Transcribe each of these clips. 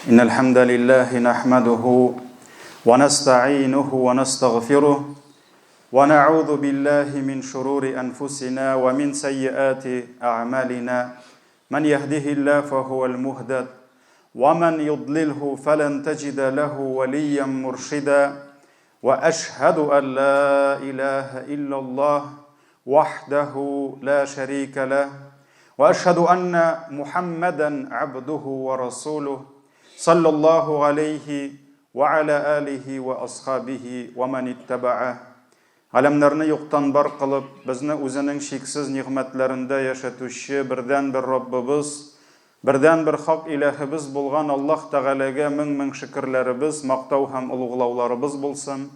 إن الحمد لله نحمده ونستعينه ونستغفره ونعوذ بالله من شرور أنفسنا ومن سيئات أعمالنا من يهده الله فهو المهتد ومن يضلله فلن تجد له وليا مرشدا وأشهد أن لا إله إلا الله وحده لا شريك له وأشهد أن محمدا عبده ورسوله صلى الله عليه وعلى آله وأصحابه ومن اتبعه Alemlerini yoktan bar kılıp, bizni özünün şeksiz nimetlerinde yaşatuşu birden bir Rabbimiz, birden bir hak ilahimiz bulgan Allah Teala'ga min şükürlerimiz, maqtav hem ulug'lawlarımız bulsun.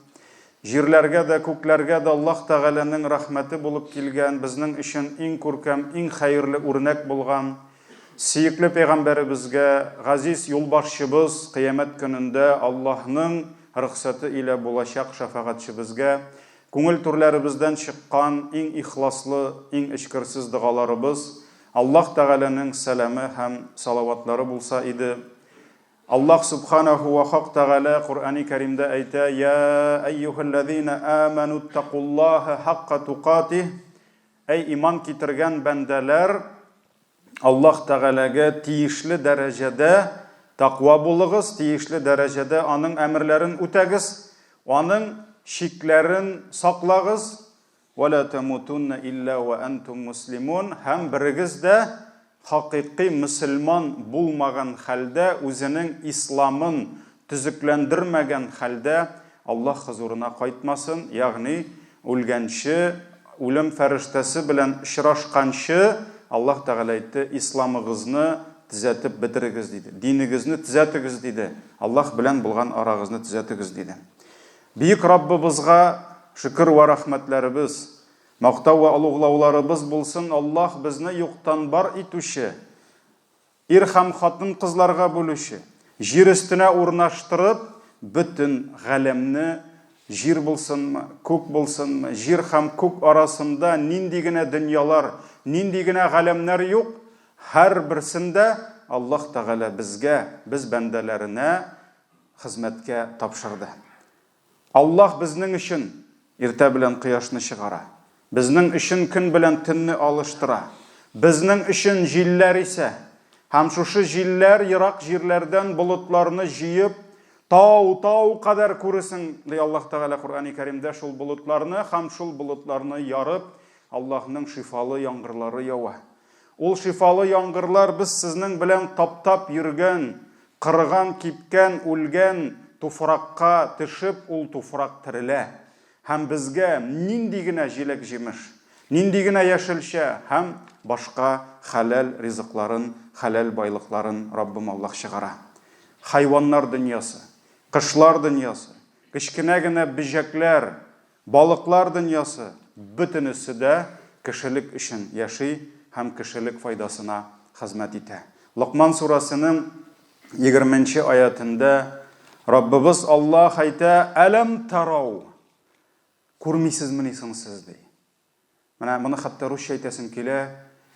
Jirlerge de, köklerge de Allah Teala'nın rahmeti bulup kelgen, bizning için en көркем, en hayırlı örnek bulgan, siyikli peygamberimizge, gaziz yolbaşçımız, kıyamet gününde Allah'ın ruhsatı ile bulaşak şefaatçimizge, Көңіл түрлерімізден шыққан ең ихласлы, ең ішкірсіз дұғаларымыз Аллах Тағаланың сәлемі һәм салаватлары болса иде. Аллах Субханаху ва Хақ Тағала Құр'ан-ы Кәримдә әйтә: «Я айюхаллазина аману тақуллаха хаққа туқатих». Әй иман китергән бәндәләр, Аллах Тағалага тиешле дәрәҗәдә тақва булыгыз, тиешле дәрәҗәдә аның әмерләрен үтәгез, аның şiklerin saklağız ve la temutunna illa ve entum muslimun hem birigiz de hakiki Müslüman bulmagan halde özünün İslam'ın tüzüklendirmegen halde Allah huzuruna kaytmasın, yani ölgençi ölüm feriştesi bilen şıraşkançı Allah Teala aytdı, İslam'ınızı düzeltip bitirigiz dedi, dininizni düzeltigiz dedi, Allah bilen bulgan arağızını düzeltigiz dedi. Büyük Rabbimizga şükür ve rahmetlerimiz, maqtav ve ulug'lawlarımız bulsun. Allah bizni yo'qdan bar etuşi, irham xatın kızlarga bölüşü, jir üstüne urnaştırıp, bütün galemni jir bulsunmu, kök bulsunmu, jir ham kök arasında nindigine dünyalar, nindigine galemler yok. Her birisinde Allah Teala bizge, biz bendelerine hizmetke tapşırdı. Allah bizning için irte bilen kıyaşını çıkara. Bizning için gün bilen tünni alıştıra. Bizning için jiller ise, hem şuşu jiller Irak jirlerden bulutlarını jiyip, tau kadar kurusun diye Allah Teala Kur'an-ı Kerim'de şul bulutlarını, hem şul bulutlarını yarıp, Allah'ın şifalı yağmurları yava. Ol şifalı yağmurlar biz sizning bilen tap yürgen, kırgan, kipken, ölgen, tufrakka tışıp ol tufrak tirile. Hem bizge nindigine jelek jemiş, nindigine yeşilşe hem başka halal rizıkların, halal baylıkların Rabbim Allah çıkara. Hayvanlar dünyası, kışlar dünyası, kışkinegine bijekler, balıklar dünyası, bütünüsü de kişilik için yaşay hem kişilik faydasına hizmet ete. Luqman surasının 20. ayetinde Rabbimiz Allah ayta: "Alam tarav." Көрмейсізмін siz dey. Bunu hatta Rusça aytasım kele,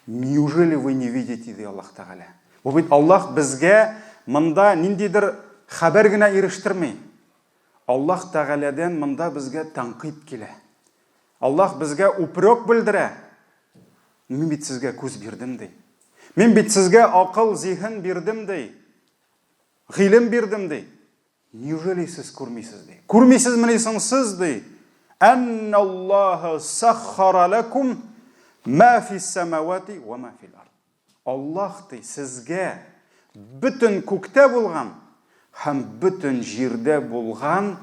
"Неужели вы не видите?" dey Allah Teala. Bu bit Allah bizge mında nindidir haber gine eriştirmey. Allah Teala'dan mında bizge tanqid kele. Allah bizge uprok bildire. Men bit sizge көз berdim dey. Men bit sizge akıl, zihin berdim dey. Gilim berdim dey. Неужели siz көрмейсіз dey? Көрмейсізмін siz dey. أن الله سخر لكم ما في السماوات وما في الأرض. Allah dey sizge bütün kökte bulgan hem bütün jirde bulgan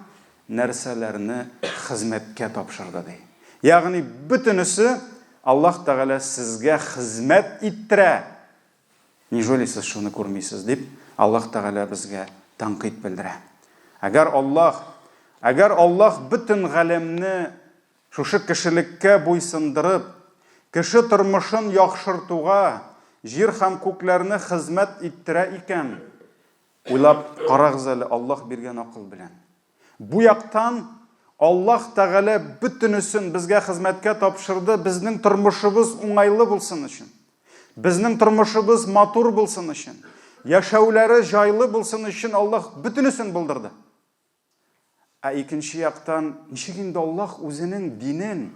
nerselerini hizmetke tapşırdı dey. Yani bütünüsü Allah Teala sizge hizmet ittire. Неужели siz şunu көрмейсіз deyip Allah Teala bizge tanqid bildire. Agar Allah bütün galemni şuşu kişilikke boysundırıp, kişi turmuşun yaxşırtuğa, jir ham köklerini hizmet ittire iken, uylap qarağız ali Allah bergen akıl bilen. Bu yaktan Allah Teala bütünüsün bizge hizmetke tapşırdı, bizning turmuşumuz oңайлы bulsun için. Bizning turmuşumuz matur bulsun için. яшәүләре жайлы булсын өчен Аллаһ бөтенесен булдырды. Икенче яктан, ничек инде Аллаһ үзенең динен,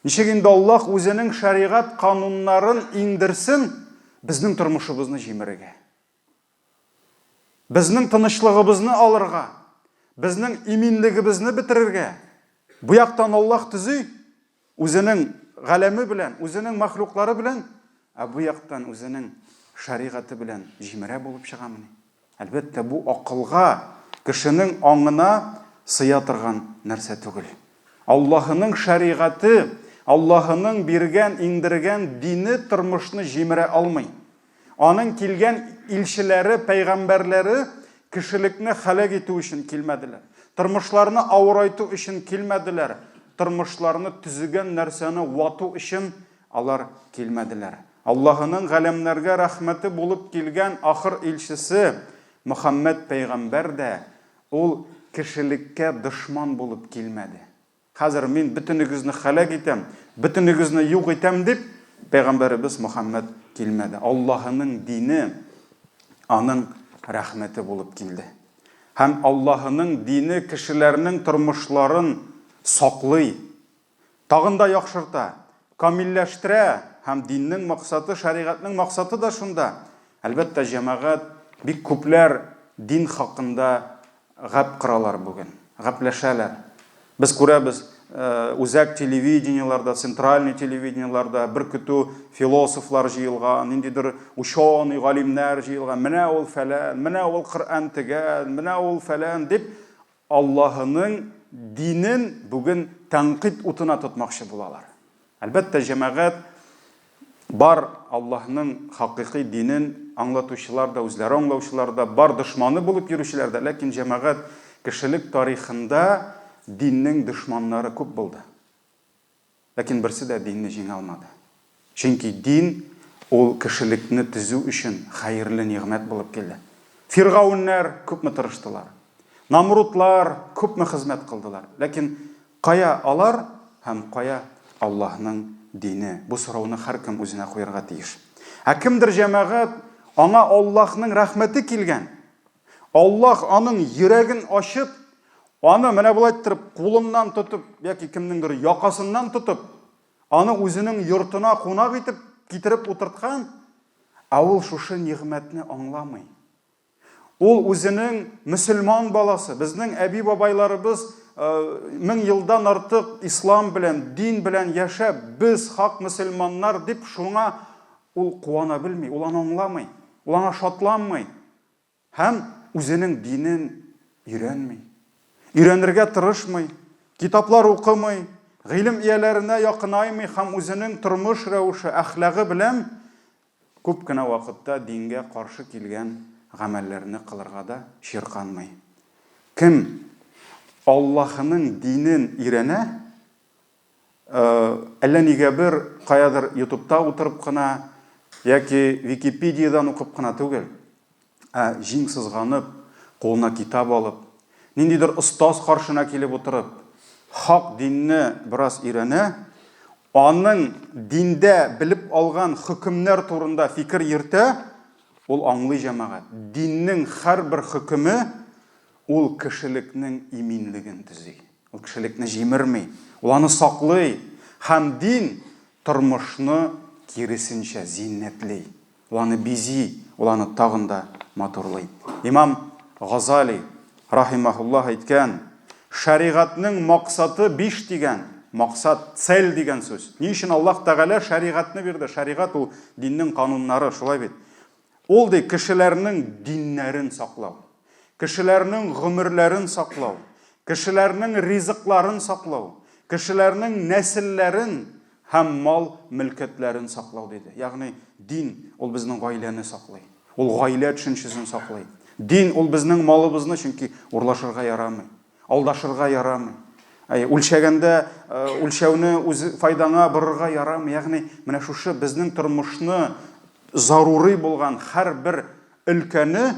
ничек инде Аллаһ үзенең шәригать кануннарын иңдерсен безнең тормышыбызны җимерергә. Безнең тынычлыгыбызны алырга, безнең иминлегебезне бетерергә. Бу яктан Аллаһ төзи үзенең галәме белән, үзенең мәхлуклары белән, бу яктан үзенең шәригате белән җимерә булып чыгамыни. Әлбәттә, бу акылга, кешенең аңына сыя торган нәрсә түгел. Аллаһының шәригате, Аллаһының биргән, иңдергән дине тормышны җимерә алмый. Аның килгән илчеләре, пәйгамбәрләре кешелекне халак итү өчен килмәделәр. Тормышларны авырайту өчен килмәделәр. Тормышларны төзегән нәрсәне вату өчен алар килмәделәр. Аллаһының галәмнәргә рәхмәте булып килгән ахыр илчесе Мөхәммәд пәйгамбәр дә ул кешелеккә дошман булып килмәде. Хәзер мин бөтенегезне халак итәм, бөтенегезне юк итәм дип пәйгамбәребез Мөхәммәд килмәде. Аллаһының дине аның рәхмәте булып килде. Һәм Аллаһының дине кешеләрнең тормышларын саклый, тагын да яхшырта, камилләштерә. Һәм диннең максаты, шәригатьнең максаты да шунда. Әлбәттә, җәмәгать бик күпләр дин хакында гап кыралар бүген, гапләшәләр. Без күрәбез, үзәк телевидениеларда, центральный телевидениеларда бер көтү философлар җыелган, ниндидер ученый, галимнәр җыелган. Менә ул фәлән, менә ул Коръән тегән, менә ул фәлән дип Аллаһының динен бүген тәнкыйть утына тотмакчы булалар. Әлбәттә, җәмәгать бар Аллаһның хакыйкый динен аңлатучылар да, үзләре аңлаучылар да, бар дошманы булып йөрүчеләр дә. Ләкин җәмәгать кешелек тарихында диннең дошманнары күп булды. Ләкин берсе дә динне җиңә алмады. Чөнки дин ул кешелекне төзү өчен хәерле нигъмәт булып килде. Фиргауннар күпме тырыштылар. Намрудлар күпме хезмәт кылдылар. Ләкин кая алар һәм кая Аллаһның дине? Бу сорауны һәркем үзенә куярга тиеш. Кемдер җәмәгать аңа Аллаһның рәхмәте килгән. Аллаһ аның йөрәген ачып, аны менә булай итеп кулыннан тотып, яки кемнеңдер якасыннан тотып, аны үзенең йортына кунак итеп китереп утырткан, ул шушы нигъмәтне аңламый. Ул үзенең мөселман баласы, безнең әби бабайларыбыз 1000 елдан артык ислам белән, дин белән яшәп, без хак мөселманнар дип шуңа ул куана белми, ул аны аңламый, ул аңа шатланмый. Һәм үзенең динен өйрәнмий. Өйрәнергә тырышмый, китаплар укымый, гыйлем ияләренә якынаймый һәм үзенең тормыш рәвеше, әхлагы белән күп кенә вакытта дингә каршы килгән гамәлләрне кылырга да ширканмый. Кем Аллаһының динен өйрәнә, әллә нигә бер каядыр YouTube'та утырып кына яки Википедиядан укып кына түгел, җиң сызганып, кулына китап алып, ниндидер остаз каршына килеп утырып, хак динне бераз өйрәнә, аның диндә белеп алган хөкемнәр турында фикер йөртә, ул аңлый җәмәгать. Диннең һәрбер хөкеме ул кешелекнең иминлеген төзи. Ул кешелекне җимерми, ул аны саклый. Һәм дин тормышны киресенчә зиннәтлей. Ул аны бизи, ул аны тагын да матурлый. Имам Газали рахимахуллаһ әйткән, шәригатьнең максаты 5 дигән, максат, цель дигән сүз. Ни өчен Аллаһ Тәгалә шәригатьне бирде? Шәригать ул диннең кануннары, шулай бит. Ул ди кешеләрнең диннәрен саклау, кешеләрнең гомерләрен саклау, кешеләрнең ризыкларын саклау, кешеләрнең нәселләрен һәм мал мөлкәтләрен саклау диде. Ягъни дин ул безнең гаиләне саклый. Ул гаилә төшенчәсен саклый. Дин ул безнең малыбызны, чөнки урлашырга ярамый, алдашырга ярамый. Үлчәгәндә үлчәүне үз файдаңа борырга ярамый. Ягъни менә шушы безнең тормышны зарури булган һәрбер өлкәне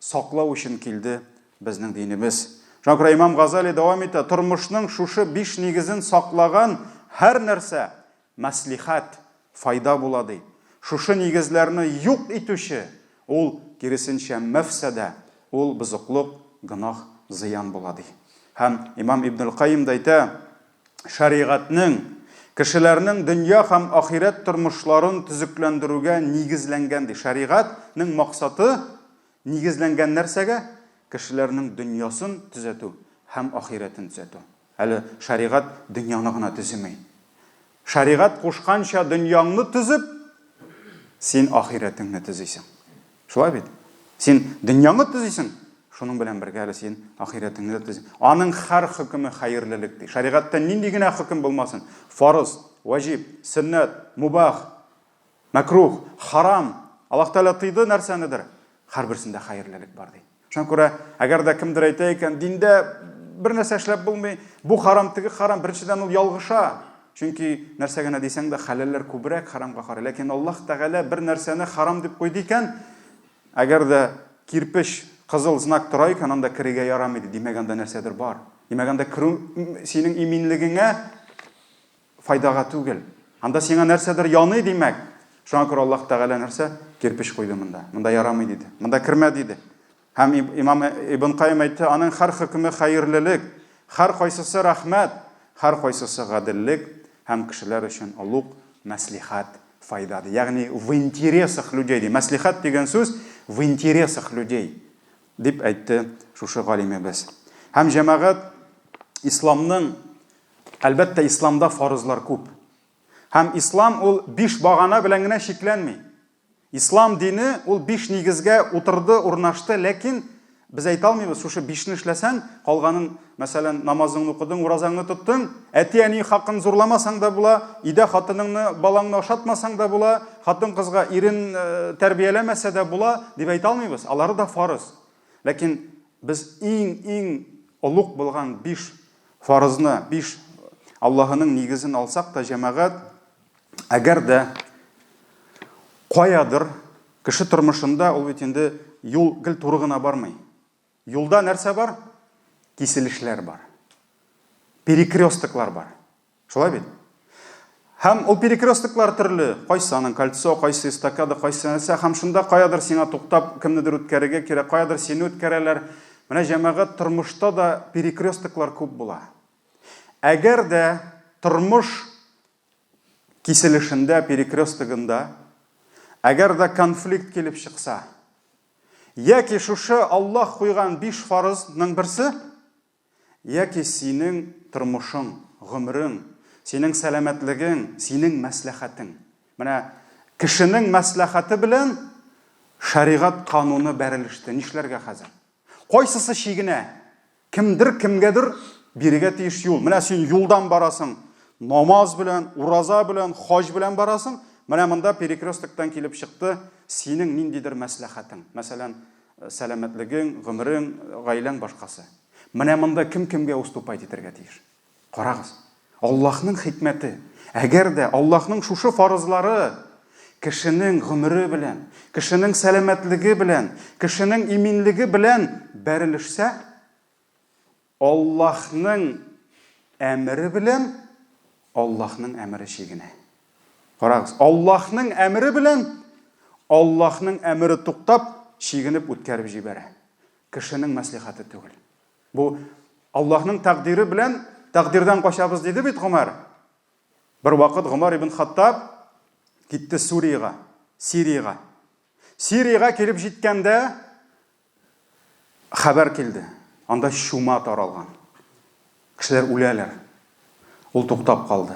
саклау өчен килде безнең динебез. Шуңа Имам Газали дәвам итә, тормышның шушы 5 нигезен саклаган һәр нәрсә мәслихат, файда була ди. Шушы нигезләрне юк итүче ул киресенчә мәфсәдә, ул бозыклык, гынах, зыян була ди. Һәм Имам Ибн Кайим да әйтә, шариғатның кешеләрнең дөнья һәм ахирет тормышларын төзекләндерүгә нигезләнгән ди. Шариғатның максаты нигезләнгән нәрсәгә? Кешеләрнең дөньясын төзәтү һәм ахиретін төзәтү. Әле шариғат дөньяны гына төземәй. Шариғат кушканча дөньяңны төзеп, син ахиретеңне төзисең. Шулай бит? Син дөньяңны төзисең, шуның белән бергә әле син ахиретеңне төзисең. Аның һәр хөкеме хәерлелек ди. Шариғатта нинди генә хөкем булмасын, фарыз, ваҗиб, сөннәт, мубах, макрух, харам, Аллаһ Тәгалә тыйды нәрсәнедер, һәрберсендә хәерлелек бар ди. Шуңа күрә, әгәр дә кемдер әйтә икән, диндә бер нәрсә эшләп булмый, бу харам, теге харам, беренчедән ул ялгыша. Чөнки нәрсә генә дисәң дә хәләлләр күбрәк харамга карый. Ләкин Аллаһ Тәгалә бер нәрсәне харам дип куйды икән, әгәр дә кирпеч кызыл знак тора икән, анда кирегә ярамый ди, димәгәндә нәрсәдер бар. Димәгәндә кирү синең иминлегеңә файдага түгел. Анда сиңа нәрсәдер яный димәк. Шуңа күрә Аллаһ Тәгалә нәрсә кирпич куйды монда. Монда ярамый диде. Монда кирмә диде. Һәм Имам Ибн Кайим әйтте, аның һәр хөкеме хәерлелек, һәр кайсысы рәхмәт, һәр кайсысы гаделлек һәм кешеләр өчен олуг мәслихат файда. Ягъни в интересах людей. Мәслихат дигән сүз в интересах людей дип әйтте шушы галимебез. Һәм җәмәгать исламның, әлбәттә исламда фарызлар күп. Һәм ислам ул 5 багана белән генә шикләнми. Ислам дине ул 5 нигезгә утырды, урнашты, ләкин без әйтә алмыйбыз, шушы 5-не эшләсәң, калганын, мәсәлән, намазыңны укыдың, уразаңны тоттың, әти-әни хакын зурламасаң да була, идә хатыныңны, балаңны ашатмасаң да була, хатын кызга ирен тәрбияләмәсә дә була, дип әйтә алмыйбыз. Алары да фарыз. Ләкин без иң олуг булган 5 фарызны, 5 Аллаһының нигезен алсак та, җәмәгать, әгәр дә каядыр кеше тормышында ул бит инде юл гел туры гына бармый. Юлда нәрсә бар? Киселешләр бар. Перекресткалар бар. Шулай бит? Һәм ул перекресткалар төрле. Кайсы аның кольцо, кайсы эстакада, кайсы нәрсә, һәм шунда каядыр сиңа туктап, кемнедер үткәрергә кирәк, каядыр сине үткәрәләр. Менә җәмәгать тормышта да перекресткалар күп була. Әгәр дә тормыш киселешендә, перекресткында, әгәр дә конфликт килеп чыкса, яки шушы Аллаһ куйган 5 фарызның берсе, яки синең тормышың, гомерең, синең сәламәтлегең, синең мәслихәтең. Менә кешенең мәслихәте белән шариғат кануны бәрелеште. Нишләргә хәзер? Кайсысы шигенә? Кемдер кемгәдер бирегә тиеш юл. Менә син юлдан барасың, намаз белән, ураза белән, хаҗ белән барасың. Менә монда перекрестктан килеп чыкты, синең ниндидер мәслихәтең. Мәсәлән, сәламәтлегең, гомерең, гаиләң башкасы. Менә монда кем-кемгә уступать итәргә тиеш? Карагыз. Аллаһның хикмәте. Әгәр дә Аллаһның шушы фарызлары кешенең гомере белән, кешенең сәламәтлеге белән, кешенең иминлеге белән бәрелешсә, Аллаһның әмере белән Аллаһның әмере шигенә. Карагыз, Аллаһның әмере белән Аллаһның әмере туктап, шигенеп үткәреп җибәрә. Кешенең мәслихәте түгел. Бу Аллаһның тәкъдире белән тәкъдирдән качабыз диде бит Гомар. Бер вакыт Гомар ибн Хаттаб китте Сирияга. Сирияга килеп җиткәндә хәбәр килде. Анда шума таралган. Кешеләр үләләр. Ул туктап калды.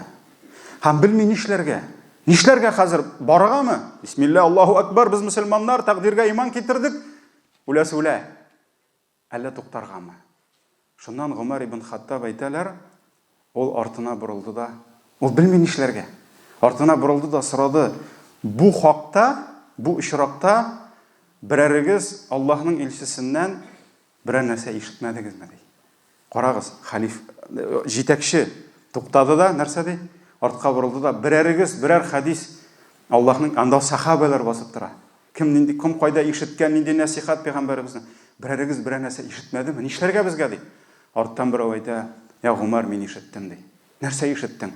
Һәм белми нишләргә. Нишләргә хәзер барыгамы? Бисмилла, Аллаһу акбар, без мусламаннар тәкъдиргә иман китердек. Үлә. Әллә туктаргамы? Шуннан Гомар ибн Хаттаб әйтәләр, ул артына борылды да, ул белми нишләргә. Артына борылды да сорады: "Бу хакта, бу ишракта берәрегез Аллаһның илчесеннән берәр нәрсә ишетмәдегезме?" ди. Карагыз, халиф җитәкче туктады да, нәрсә ди? Артка борылды да, берәрегез берәр хадис Аллаһның, анда сахабалар басып тора. Кем кайда ишеткән, нинди насихат пәйгамбәребезнең? Берәрегез берәр нәрсә ишетмәдеме? Нишләргә безгә ди? Арттан берәү әйтә: "Я Гомар, мин ишеттем" ди. Нәрсә ишеттең?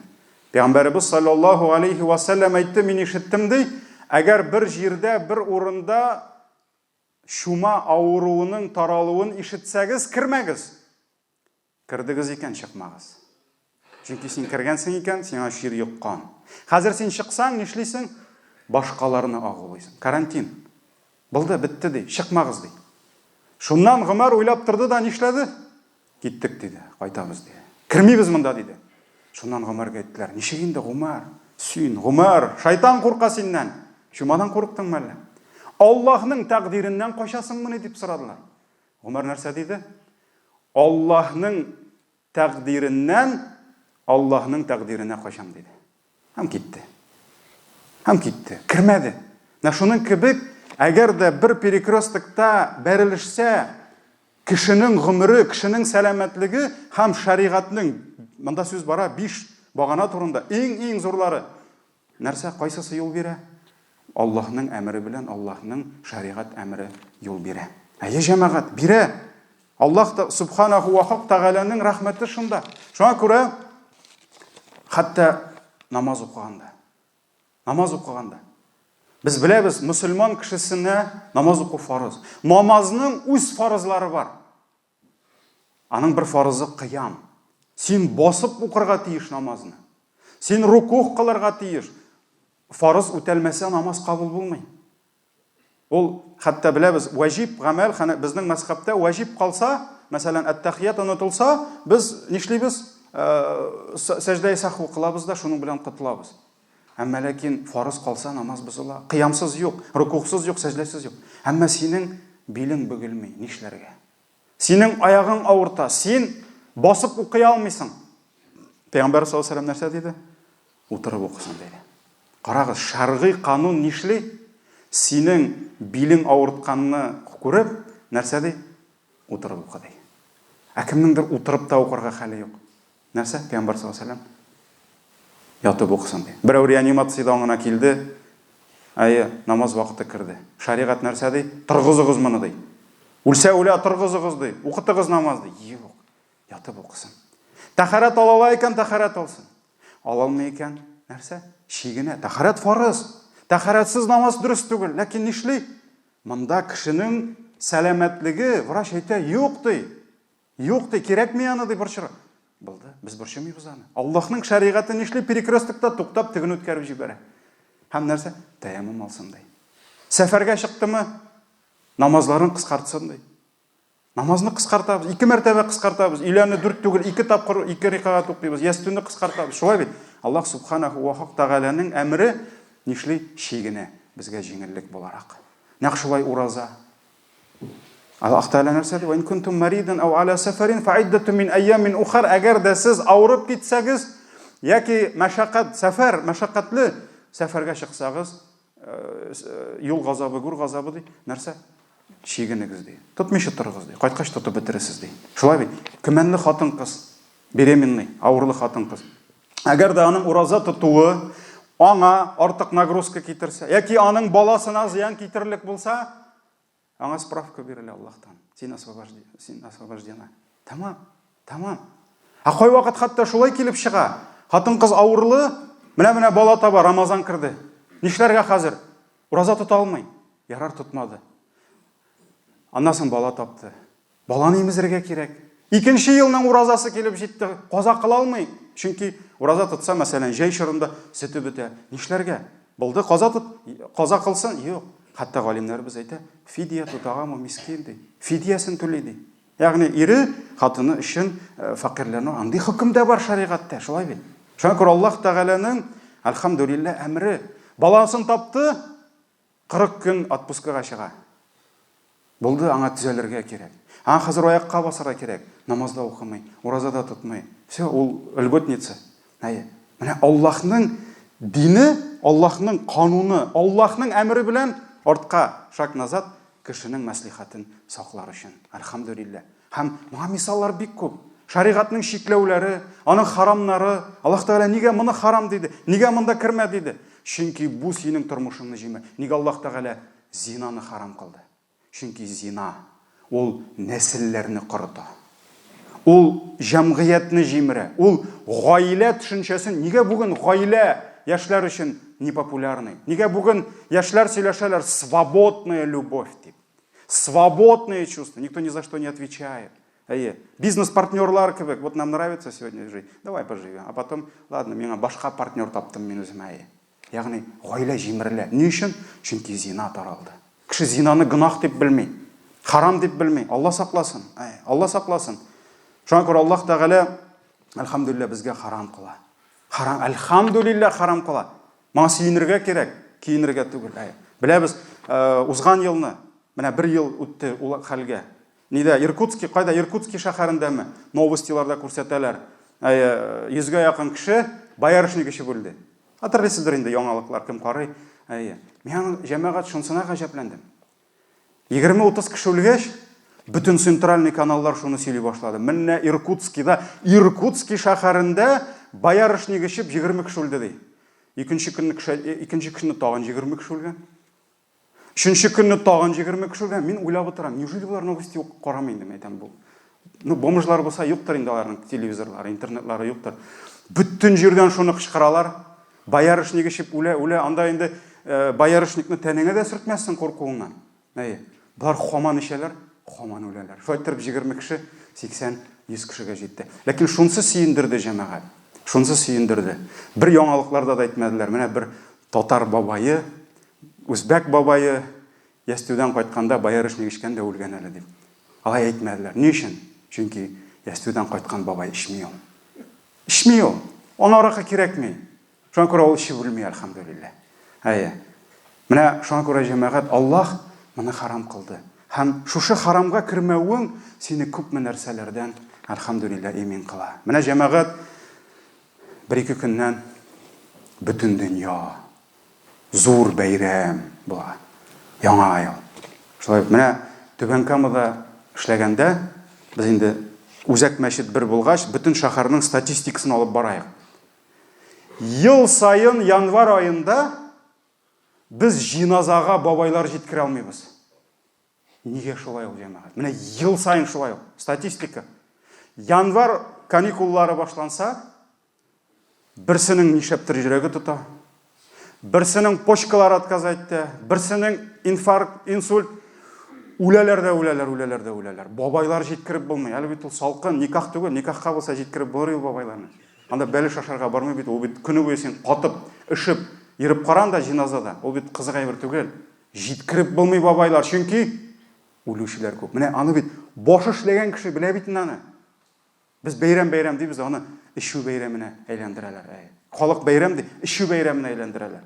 Пәйгамбәребез саллаллаһу алейхи ва саллям әйтте, мин ишеттем ди. Әгәр бер җирдә, бер урында шума ауруының таралуын ишетсәгез, кірмәгіз. Кірдігіз екен, шықмағыз. Чөнки сен кіргенсің екен, сен шир юққан. Қазір сен шықсаң, нешлейсің? Башқаларына ағылайсың. Карантин. Болды, бітті дей, шықмағыз дей. Шуннан Ғұмар ойлап тұрды да нешледі? Кеттік деді, қайтамыз деді. Кірмейбіз мұнда деді. Шуннан Ғұмарға айттылар, нешегенде Ғұмар, сүйін, Ғұмар, шайтан қорқа сеннен. Шумадан қорықтың мәлі. Аллахның тәқдирінен қошасың мұны деп сұрадылар. Ғұмар нәрсе дейді? Аллахның тәқдирінен Аллахның тәқдиріне қошам дейді. Хам кетті. Кірмәді. Шуның кебек, әгер де бір перекрестікта бәрілішсе, кішінің ғұмыры, кішінің сәләмәтлігі, хам шариғатның, мұнда сөз бара, 5 бағана турында, ең зорлары. Нәрсе қайсысы yol бере? Аллахның әмірі білен, Аллахның шариғат әмірі yol бере. Әйе жәмағат, бере. Аллах субханаху ва тағаланың рахметі шында. Шуңа күрә, хатта намаз оқығанда. Біз білеміз, мұсылман кішісіне намаз оқу фарыз. Намазның өз фарызлары бар. Аның бір фарызы қиям. Сен басып оқырға тиіш намазыны. Сен рукух қылырға тиіш. Фарыз өтелмесе намаз қабыл болмай. Ол, хатта білеміз, уәжип ғамәл, біздің мәзхабта уәжип қалса, мәсәлән, әттәхият ұнытылса, біз нешлейбіз? Сәждәй саху қылабыз да, шуның білән қытылабыз. Әмма ләкин фарыз қалса намаз бұзыла. Қиямсыз жоқ, рукухсыз жоқ, сәждәсіз жоқ. Әмма сенің белің бүгілмей, нешлерге? Сенің аяғың ауырта, сен басып оқи алмайсың. Пейғамбар саллаллаху алейхи ва саллям нәрсе дейді? Отырып оқысын дейді. Қарағыз, шарғи қанун нешлей? Сенің белің ауыртқанını көріп, нәрсе дейді? Отырып оқы дейді. Әкімніңдір отырып та оқырға хәлі жоқ. Нәрсе? Пейғамбар саллаллаху алейхи ва саллям ятып оқысын дейді. Бір реанимацияда оңына келді, намаз уақыты кірді. Шариғат нәрсе дейді? Тұрғызығыз мұны дейді. Өлсә өлә тұрғызығыз дейді. Оқытығыз намаз дейді. Жоқ, ятып оқысын. Тахарат алала екен, тахарат алсын. Алалмай екен, нәрсе? Шегіне. Тахарат фарыз. Тахаратсыз намаз дұрыс түгіл. Ләкин нешлей? Мұнда кішінің сәләмәтлігі, врач айта, жоқ дейді. Жоқ дейді, керек ме аны дейді бұршыры. Болды, біз бұршымайбыз аны. Аллахның шариғаты нешлей? Перекрестікта тоқтап тігін өткәріп жібәрі. Хам нәрсе? Таямым алсын дейді. Сәфәрге шықты ма? Намазларын қысқартсын дейді. Намазны қысқартабыз, 2 мәртәбе қысқартабыз. Үйләні дүрт түгіл, 2 тапқыр, 2 рикағат оқимыз. Ястүні қысқартабыз. Шулай бет. Аллах субханаху ва тағаланың әмірі нешлей? Шегіне бізге жеңілдік боларақ. Нақшылай ураза. Аллах Тағала нәрсе дейді? «Вән күнтум маридан ау аля сафарин фаиддату мин айямин ухар». Әгер де сіз ауырып кетсәгіз, яки мәшаққатлы сәфәрге шықсағыз, юл ғазабы, гүр ғазабы дейді. Нәрсе? Шегінігіз дейді. Тұтмеші тұрғыз дейді. Қайтқаш тұтып бітірісіз дейді. Шулай бейді. Күмәнлі қатын қыз, беременный, ауырлы қатын қыз. Әгер де аның ураза тұтуы аңа артық нагрузка кетірсе, яки аның баласына зиян кетірлік болса, аңа справка берілі Аллахтан. Сен освобождена. Тамам. Қой уақыт хатта шулай келіп шыға. Қатын қыз ауырлы, міне бала таба, Рамазан кірді. Нешлерге қазір? Ураза тұта алмай. Ярар тұтмады. Анасын бала тапты. Баланы емізірге керек. 2-ші елінің уразасы келіп жетті. Қоза қыла алмай. Чүнки ураза тұтса, мәселен, жай шырында сүті біті. Нешлерге? Болды, қоза қылсын? Йоқ. Хатта ғалимлар біз айта, фидия тұтағамы мискин дей. Фидиясын төлейді. Яғни, ері қатыны үшін фақирлерінің аңды хүкімде бар шариғатта. Шулай бен. Шуңа күр Аллах Тағаланың, әлхамдулилля, әмірі. Баласын тапты, 40 күн отпускаға шыға. Болды, аңа түзелерге керек. Аңа қазір аяққа басыра керек. Намазда оқымай, уразада тұтмай. Все, ол үлгөтнеці. Міне Аллахның дini, Аллахның қануны, Аллахның әмірі білән ортқа шак назад кішінің мәслихатын сақлар үшін. Әлхамдулилля. Хам мұға мисаллар бик көп. Шариғатның шиклеулері, аның харамнары, Аллах Тағала неге мұны харам дейді, неге мұнда кірме дейді. Чүнки бұл сенің тұрмышыңны жеме. Неге Аллах Тағала зинаны харам қылды. Чүнки зина ол нәсіллеріні құрыды. Ол жамғиятны жемірі. Ол ғайлә түшіншесін. Неге бүгін ғайлә яшьләр үшін не популярный? Неге бүгін яшьләр сөйләшәләр свободная любовь деп. свободные чувства, никто ни за что не отвечает. Бизнес-партнерлар кебек, вот нам нравится сегодня жить, давай поживем, а потом, ладно, миңа башка партнер таптым мен өзім, яғни ғойла жимірлі. Не үшін? Чүнки зина таралды. Кіші зинаны гынах деп білмей, харам деп білмей, Алла сақласын, Алла сақласын. Шуңа көрі Аллах Тағала, әлхамдулилля, бізге харам қыла. Әлхамдулилля харам қыла. Маң сүйінірге керек, кейінірге түгіл. Біләбіз, ұзған елні, міне бір ел өтті халге. Неде, Иркутский, қайда Иркутский шақарындамы? Новостиларда көрсетелер. 100-ге яқын кіші баярышны кіші бөлді. Атырлысыздар енді яңалықлар кім қарай. Мен жәмәғат шынсына ғажапландым. 20-30 кіші өлгеш, бүтін центральный каналлар шуны сөйлей башлады. Мінне Иркутскийда, Иркутский шақарында баярышны кішіп 20 кіші өлді дей. Екінші күнні тағын 20 кіші өлген. Үшінші күнні тағын 20 кіші өлген. Мен ойлап отырам, неужели бұлар новости қарамайын деп айтам бұл. Бомжылар болса юқтыр енді алардың телевизорлары, интернетлары юқтыр. Бүттін жерден шуны қышқыралар. Баярышны кішіп үлә, анда енді баярышныкны тәнеңе де сүртмәссің қорқуыңнан. Бұлар қоман ішелер, қоман өлелер. Шойттырып 20 кіші 80-100 кішіге жетті. Ләкин шунсы сүйіндірді жәмәғат. Шунсы сүйіндірді. Бір яңалықларда да айтмадылар. Менә бір татар бабайы, өзбек бабайы ястуден қайтқанда баярышны кішкенде өлген әлі деп. Алай айтмадылар. Не үшін? Чүнки ястуден қайтқан бабай ішмей ол. Ішмей ол. Оны орақа керекмей. Шуңа көрі ол іші өлмей, әлхамдулилля. Менә шуңа көрі жәмәғат Аллах мұны харам қылды. Һәм шушы харамға кірмәуің сені көп нәрсәләрдән әлхамдулилля емин қыла. Менә жәмәғат 1-2 күннән бүтін дүния зур бәйрәм була. Яңа ел. Шулай менә Түбән Камада эшләгәндә без инде Үзәк мәчет бер булгач, бүтін шәһәрнең статистикасын алып барайык. Ел сайын январ айында біз жиназаға бабайлар жеткіре алмайбыз. Неге шулай ул жәмәгать? Менә ел сайын шулай ул. Статистика. Январ каникуллары башланса, бірсінің нишептір жүрегі тұта, бірсінің почкалар отказ айтты, бірсінің инфаркт, инсульт, үлелер. Бабайлар жеткіріп болмай. Әлі бит ул салқын, никах түгел, никахқа болса жеткіріп болар ел бабайларны. Анда бәлі шашарға бармай бит, ол бит күні бойы сен қатып, ішіп, еріп қаран да жиназада. Ол бит қызығай бір түгел. Жеткіріп болмай бабайлар, чөнки өлушілер көп. Менә аны бит бош эшләгән кеше белә бит аны. Біз бәйрәм дейбіз, аны ішу бәйрәменә әйләндерәләр. Халық бәйрәм ди, ішу бәйрәменә әйләндерәләр.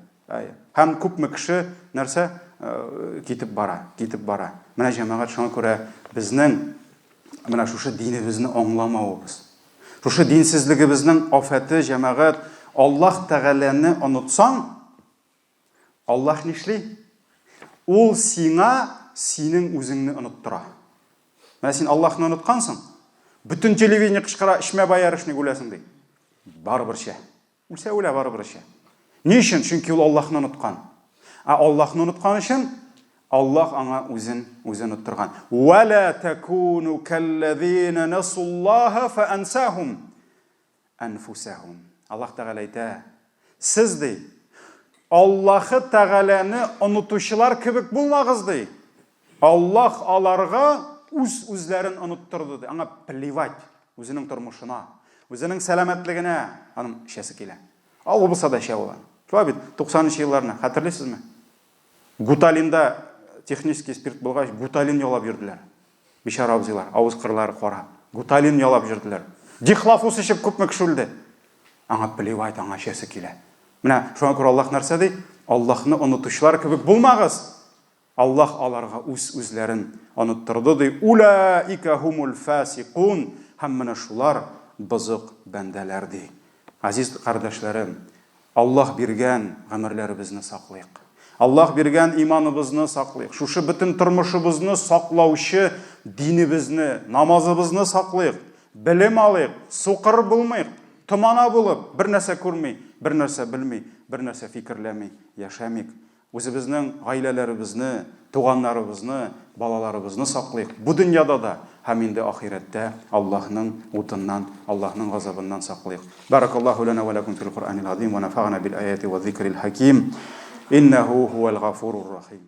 Һәм күпме кеше нәрсә китеп бара. Менә җәмәгать шуңа күрә безнең менә шушы динебезне аңламавыбыз. Шушы динсезлегебезнең афаты җәмәгать Аллаһ Тәгаләне онытсаң, Аллаһ нишли? Ул сиңа синең үзеңне оныттыра. Менә син Аллаһны оныткансың, бүтін телевидение кычкыра, ишмә баярышны үләсең ди. Барыбер шә. Үлсә үлә барыбер шә. Ни өчен? Чөнки ул Аллаһны оныткан. Аллаһны оныткан өчен Аллаһ аңа үзен оныттырган. Ва ла такуну каллазина насуллаха фаансахум анфусахум. Аллаһ Тәгалә әйтә, сез ди Аллаһы Тәгаләне онытучылар кебек булмагыз ди. Аллаһ аларга үзләрен оныттырды ди. Аңа плевать үзенең тормышына, үзенең сәламәтлегенә, аның шәсе килә. Ал булса да шә була. Шулай бит 90-нчы елларны хәтерлисезме? Гуталинда технический спирт булгач, гуталин ялап йөрделәр. Бишара абзыйлар, авыз кырлары кара. Гуталин ялап йөрделәр. Дихлафус ичеп күпме кеше үлде. Аңа плевать, аңа шәсе килә. Менә шуңа күрә Аллаһ нәрсә ди? Аллаһны онытучылар кебек булмагыз. Аллаһ аларга үзләрен оныттырды ди. Улаика хумул фасиқун. Һәм менә шулар бызык бәндәләр ди. Азиз кардәшләрем, Аллаһ биргән гомерләребезне саклыйк. Аллаһ биргән иманыбызны саклыйк. Шушы бүтән тормышыбызны саклаучы динебезне, намазыбызны саклыйк. Белем алыйк, сукыр булмыйк. Томана булып, бер нәрсә күрмей, бер нәрсә белмей, бер нәрсә фикерләмей яшәмик. Үзебезнең гаиләләребезне, туганнарыбызны, балаларыбызны саклыйк. Бу дөньяда да һәм инде ахирәттә Аллаһның утыннан, Аллаһның газабыннан саклыйк. Баракаллаху лана ва лакум фил Qur'анил азим ва нафa'ана бил аяти ва зикрил хаким. Иннаху хувал гафурур рахим.